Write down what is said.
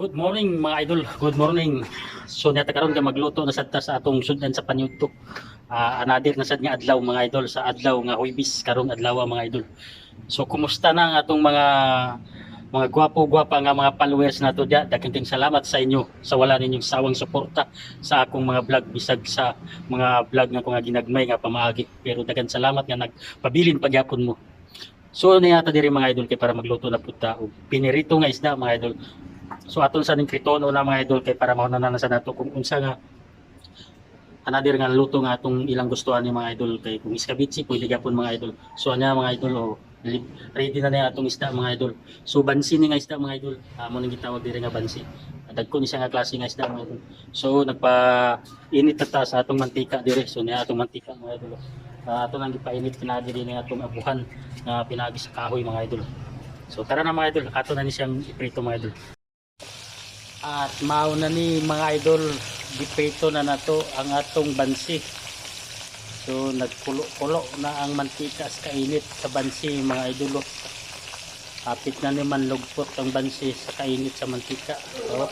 Good morning mga idol, good morning. So nata karon ka magluto na sadta sa atong sudan sa panyudto. Anadir na sad nga adlaw mga idol sa adlaw nga Huwebes karon adlaw mga idol. So kumusta na ang atong mga gwapo-gwapa nga mga followers nato dia. Daghang salamat sa inyo sa wala ninyong sawang suporta sa akong mga vlog bisag sa mga vlog nga ko nga ginagmay nga pamaagi. Pero daghang salamat nga nagpabilin pagyapon mo. So niya ta diri mga idol kay para magluto na puta og pinirito nga isda mga idol. So aton sa ning kritono na mga idol kay para mahunan na sa nato kung unsa nga anadir nga luto nga atong ilang gustuhan ni mga idol kay kung iskabitsi pwede gyapon mga idol. So anya mga idol ready na na atong isda mga idol. So bansi ni nga isda mga idol. Amo nang gitawag diri nga bansi. Dagko ni siya nga klase nga isda mga idol. So nagpa-init ta sa atong mantika diri. So niya atong mantika mga idol. Ato nang gipainit pinagi din nga atong abuhan nga pinagi sa kahoy mga idol. So tara na mga idol, ato na ni siyang iprito mga idol. At mauna ni mga idol, giprito na nato ang atong bansi. So nagkulo-kulo na ang mantika sa kainit sa bansi mga idol. Hapit na naman lugpot ang bansi sa kainit sa mantika. So,